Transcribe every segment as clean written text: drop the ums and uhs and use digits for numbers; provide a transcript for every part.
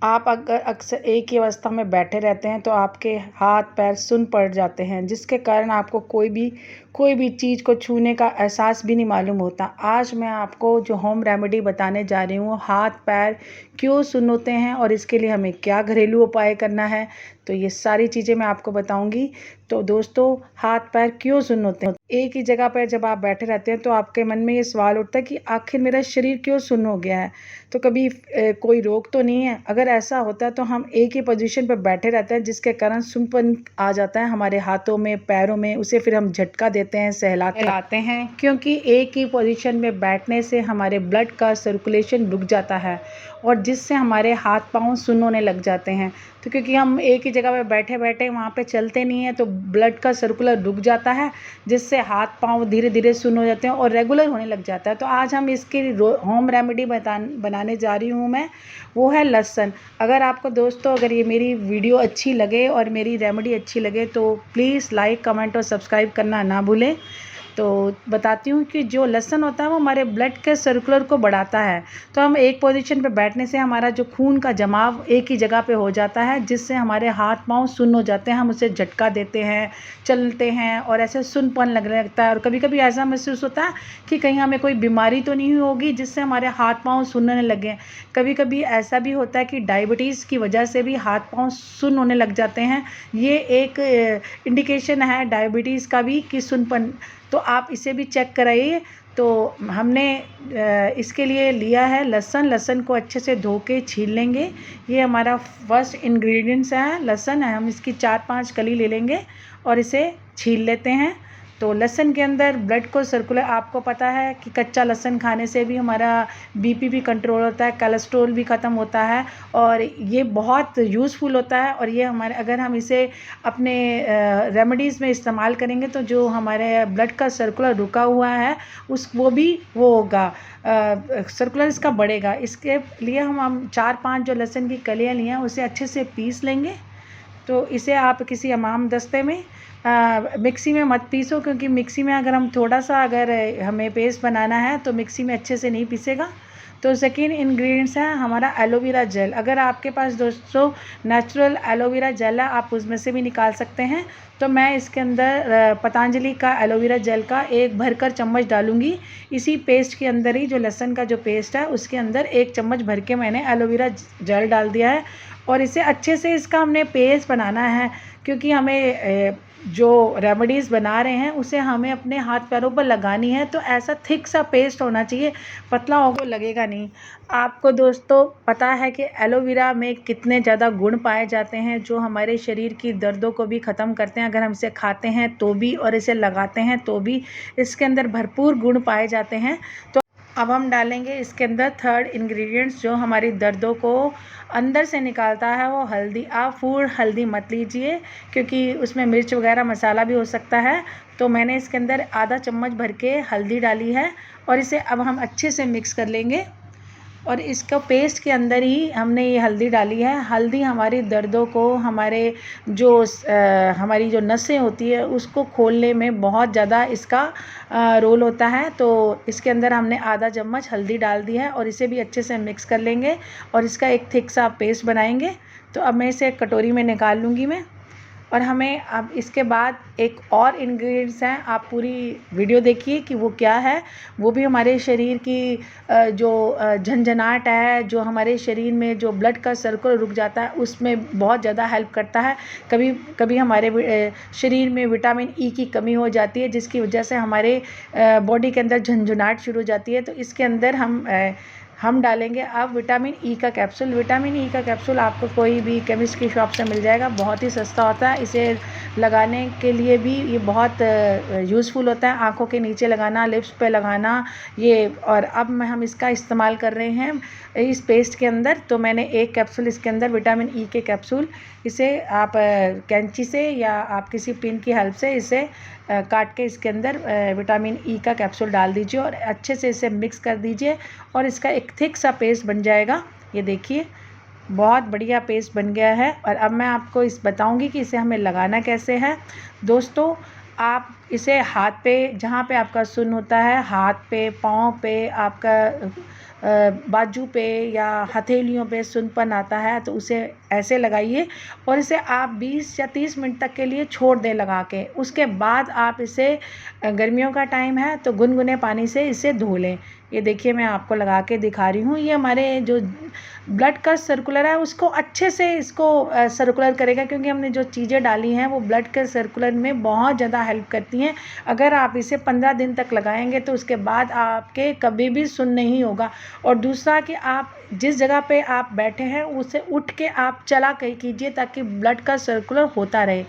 आप अगर अक्सर एक ही अवस्था में बैठे रहते हैं तो आपके हाथ पैर सुन्न पड़ जाते हैं, जिसके कारण आपको कोई भी चीज़ को छूने का एहसास भी नहीं मालूम होता। आज मैं आपको जो होम रेमेडी बताने जा रही हूँ, हाथ पैर क्यों सुन्न होते हैं और इसके लिए हमें क्या घरेलू उपाय करना है, तो ये सारी चीज़ें मैं आपको बताऊंगी। तो दोस्तों, हाथ पैर क्यों सुन्न होते हैं? एक ही जगह पर जब आप बैठे रहते हैं तो आपके मन में ये सवाल उठता है कि आखिर मेरा शरीर क्यों सुन्न हो गया है, तो कभी कोई रोग तो नहीं है। अगर ऐसा होता है तो हम एक ही पोजीशन पर बैठे रहते हैं, जिसके कारण सुन्नपन आ जाता है हमारे हाथों में, पैरों में। उसे फिर हम झटका देते हैं, सहलाते हैं, क्योंकि एक ही पोजीशन में बैठने से हमारे ब्लड का सर्कुलेशन रुक जाता है और जिससे हमारे हाथ पाँव सुन्न होने लग जाते हैं। तो क्योंकि हम एक ही जगह पे बैठे बैठे वहाँ पे चलते नहीं हैं, तो ब्लड का सर्कुलर रुक जाता है, जिससे हाथ पाँव धीरे धीरे सुन्न हो जाते हैं और रेगुलर होने लग जाता है। तो आज हम इसकी होम रेमेडी बनाने जा रही हूँ मैं, वो है लहसुन। अगर आपको दोस्तों, अगर ये मेरी वीडियो अच्छी लगे और मेरी रेमेडी अच्छी लगे तो प्लीज़ लाइक, कमेंट और सब्सक्राइब करना ना भूलें। तो बताती हूँ कि जो लहसुन होता है वो हमारे ब्लड के सर्कुलर को बढ़ाता है। तो हम एक पोजीशन पे बैठने से हमारा जो खून का जमाव एक ही जगह पे हो जाता है, जिससे हमारे हाथ पाँव सुन्न हो जाते हैं। हम उसे झटका देते हैं, चलते हैं और ऐसे सुन्नपन लगने लगता है। और कभी कभी ऐसा महसूस होता है कि कहीं हमें कोई बीमारी तो नहीं होगी जिससे हमारे हाथ पाँव सुनने लगे। कभी कभी ऐसा भी होता है कि डायबिटीज़ की वजह से भी हाथ पाँव सुन्न होने लग जाते हैं। ये एक इंडिकेशन है डायबिटीज़ का भी कि सुन्नपन, तो आप इसे भी चेक कराइए। तो हमने इसके लिए लिया है लहसुन को अच्छे से धो के छील लेंगे। ये हमारा फर्स्ट इंग्रेडिएंट्स है लहसुन है। हम इसकी 4-5 कली ले लेंगे और इसे छील लेते हैं। तो लहसुन के अंदर ब्लड को सर्कुलर, आपको पता है कि कच्चा लहसुन खाने से भी हमारा बीपी भी कंट्रोल होता है, कोलेस्ट्रॉल भी ख़त्म होता है और ये बहुत यूज़फुल होता है। और ये हमारे, अगर हम इसे अपने रेमेडीज़ में इस्तेमाल करेंगे तो जो हमारे ब्लड का सर्कुलर रुका हुआ है वो होगा, सर्कुलर इसका बढ़ेगा। इसके लिए हम 4-5 जो लहसुन की कलियाँ ली हैं उसे अच्छे से पीस लेंगे। तो इसे आप किसी हमाम दस्ते में, मिक्सी में मत पीसो, क्योंकि मिक्सी में अगर हम थोड़ा सा, अगर हमें पेस्ट बनाना है तो मिक्सी में अच्छे से नहीं पीसेगा। तो सेकेंड इंग्रेडिएंट्स है हमारा एलोवेरा जेल। अगर आपके पास दोस्तों नेचुरल एलोवेरा जेल है, आप उसमें से भी निकाल सकते हैं। तो मैं इसके अंदर पतंजलि का एलोवेरा जेल का एक भरकर चम्मच डालूंगी। इसी पेस्ट के अंदर ही, जो लहसुन का जो पेस्ट है उसके अंदर 1 चम्मच भर के मैंने एलोवेरा जेल डाल दिया है और इसे अच्छे से, इसका हमने पेस्ट बनाना है, क्योंकि हमें जो रेमेडीज़ बना रहे हैं उसे हमें अपने हाथ पैरों पर लगानी है। तो ऐसा थिक सा पेस्ट होना चाहिए, पतला होगा लगेगा नहीं। आपको दोस्तों पता है कि एलोवेरा में कितने ज़्यादा गुण पाए जाते हैं जो हमारे शरीर की दर्दों को भी ख़त्म करते हैं। अगर हम इसे खाते हैं तो भी और इसे लगाते हैं तो भी इसके अंदर भरपूर गुण पाए जाते हैं। तो अब हम डालेंगे इसके अंदर थर्ड इंग्रेडिएंट्स जो हमारी दर्दों को अंदर से निकालता है, वो हल्दी। आप फूड हल्दी मत लीजिए, क्योंकि उसमें मिर्च वगैरह मसाला भी हो सकता है। तो मैंने इसके अंदर आधा चम्मच भर के हल्दी डाली है और इसे अब हम अच्छे से मिक्स कर लेंगे। और इसका पेस्ट के अंदर ही हमने ये हल्दी डाली है। हल्दी हमारी दर्दों को, हमारी जो नसें होती है उसको खोलने में बहुत ज़्यादा इसका रोल होता है। तो इसके अंदर हमने आधा चम्मच हल्दी डाल दी है और इसे भी अच्छे से मिक्स कर लेंगे और इसका एक थिक सा पेस्ट बनाएंगे। तो अब मैं इसे एक कटोरी में निकाल लूँगी मैं। और हमें अब इसके बाद एक और इंग्रेडिएंट्स हैं, आप पूरी वीडियो देखिए कि वो क्या है। वो भी हमारे शरीर की जो झंझनाहट है, जो हमारे शरीर में जो ब्लड का सर्कुलर रुक जाता है, उसमें बहुत ज़्यादा हेल्प करता है। कभी कभी हमारे शरीर में विटामिन ई की कमी हो जाती है, जिसकी वजह से हमारे बॉडी के अंदर झंझनाहट शुरू हो जाती है। तो इसके अंदर हम डालेंगे अब विटामिन ई का कैप्सूल। विटामिन ई का कैप्सूल आपको कोई भी केमिस्ट की शॉप से मिल जाएगा, बहुत ही सस्ता होता है। इसे लगाने के लिए भी ये बहुत यूज़फुल होता है, आँखों के नीचे लगाना, लिप्स पे लगाना ये। और अब हम इसका इस्तेमाल कर रहे हैं इस पेस्ट के अंदर। तो मैंने एक कैप्सूल इसके अंदर विटामिन ई के कैप्सूल, इसे आप कैंची से या आप किसी पिन की हेल्प से इसे काट के इसके अंदर विटामिन ई का कैप्सूल डाल दीजिए और अच्छे से इसे मिक्स कर दीजिए और इसका एक थिक सा पेस्ट बन जाएगा। ये देखिए, बहुत बढ़िया पेस्ट बन गया है। और अब मैं आपको बताऊंगी कि इसे हमें लगाना कैसे है। दोस्तों, आप इसे हाथ पे, जहाँ पे आपका सुन्न होता है, हाथ पे, पाँव पे, आपका बाजू पे या हथेलियों पे सुनपन आता है तो उसे ऐसे लगाइए और इसे आप 20 या 30 मिनट तक के लिए छोड़ दें लगा के। उसके बाद आप इसे गर्मियों का टाइम है तो गुनगुने पानी से इसे धो लें। ये देखिए मैं आपको लगा के दिखा रही हूँ। ये हमारे जो ब्लड का सर्कुलर है उसको अच्छे से इसको सर्कुलर करेगा, क्योंकि हमने जो चीज़ें डाली हैं वो ब्लड के सर्कुलर में बहुत ज़्यादा हेल्प करती हैं। अगर आप इसे 15 दिन तक लगाएंगे तो उसके बाद आपके कभी भी सुन्न नहीं होगा। और दूसरा कि आप जिस जगह पे आप बैठे हैं उसे उठ के आप चला कीजिए ताकि ब्लड का सर्कुलर होता रहे।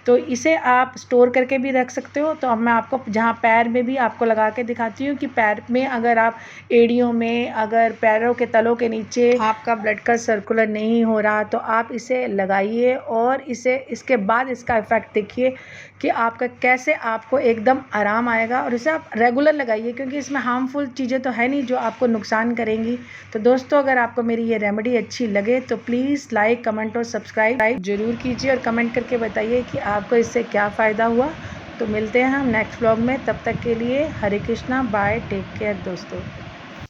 तो इसे आप स्टोर करके भी रख सकते हो। तो अब मैं आपको जहाँ पैर में भी आपको लगा के दिखाती हूँ कि पैर में अगर आप एड़ियों में, अगर पैरों के तलों के नीचे आपका ब्लड का सर्कुलर नहीं हो रहा तो आप इसे लगाइए और इसे इसके बाद इसका इफ़ेक्ट देखिए कि आपका कैसे आपको एकदम आराम आएगा। और इसे आप रेगुलर लगाइए क्योंकि इसमें हार्मफुल चीज़ें तो है नहीं जो आपको नुकसान करेंगी। तो दोस्तों, अगर आपको मेरी ये रेमेडी अच्छी लगे तो प्लीज़ लाइक, कमेंट और सब्सक्राइब ज़रूर कीजिए और कमेंट करके बताइए कि आपको इससे क्या फ़ायदा हुआ। तो मिलते हैं हम नेक्स्ट व्लॉग में, तब तक के लिए हरे कृष्णा, बाय, टेक केयर दोस्तों।